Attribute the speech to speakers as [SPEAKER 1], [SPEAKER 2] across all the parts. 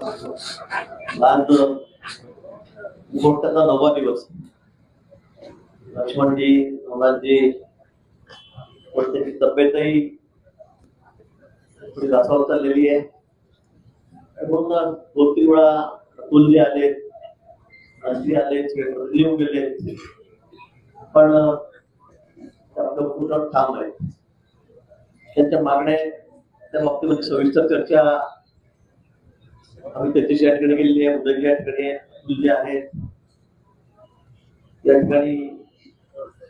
[SPEAKER 1] आज मुहूर्ताचा 9वा दिवस. लक्ष्मणजी मुलांची प्रत्येक तब्येतही थोडी घासावर चाललेली आहे. म्हणून 2-3 वेळा अतुलजी आले, अंजली आले, येऊन गेले, पण आपलं पूर्ण ठाम आहे. त्यांच्या मागण्या त्या बाबतीमध्ये सविस्तर चर्चा आम्ही त्याच्याशी या ठिकाणी गेलेली आहे. उदयजी या ठिकाणी तुझे आहेत, या ठिकाणी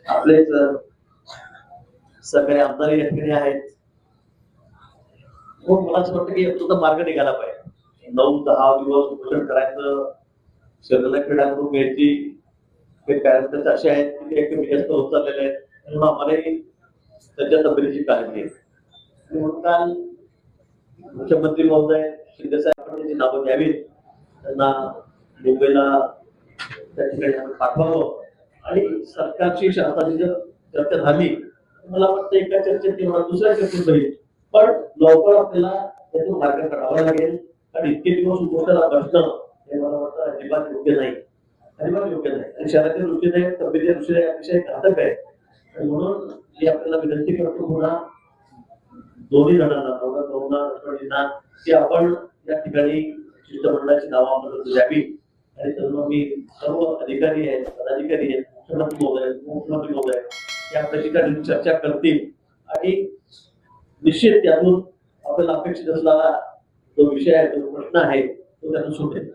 [SPEAKER 1] आपलेच सगळे आमदार या ठिकाणी आहेत. मग मला असं वाटतं की याचा मार्ग निघाला पाहिजे. 9-10 दिवस उपोषण करायचं, शरीराला क्रीडा करून घ्यायची, हे पॅरेंट्स असे आहेत की ते एकदम व्यस्त होत चाललेले आहेत. म्हणून आम्हालाही त्यांच्या तब्येतीची काळजी आहे. म्हणून काल मुख्यमंत्री महोदय शिंदे साहेबांनी त्याची नावं द्यावीत, त्यांना मुंबईला त्या ठिकाणी पाठवावं आणि सरकारची शासनाची जर चर्चा झाली, मला वाटतं एका चर्चेत किंवा दुसऱ्या चर्चेत होईल, पण लवकर आपल्याला त्यातून मार्ग काढावा लागेल. कारण इतके दिवस उपोषणाला बसणं हे मला वाटतं अजिबात योग्य नाही, अजिबात योग्य नाही. आणि शहराच्या दृष्टीने, तब्येतीच्या दृष्टीने अतिशय घातक आहे. म्हणून मी आपल्याला विनंती करतो पुन्हा दोन्ही जणांना की आपण या ठिकाणी शिष्टमंडळाची नावं आम्हाला द्यावी. आणि सर्व मी सर्व अधिकारी आहेत, पदाधिकारी आहेत, मुख्यमंत्री महोदय या ठिकाणी चर्चा करतील आणि निश्चित त्यातून आपल्याला अपेक्षित असलेला जो विषय आहे, जो प्रश्न आहे, तो त्यातून सुटेल.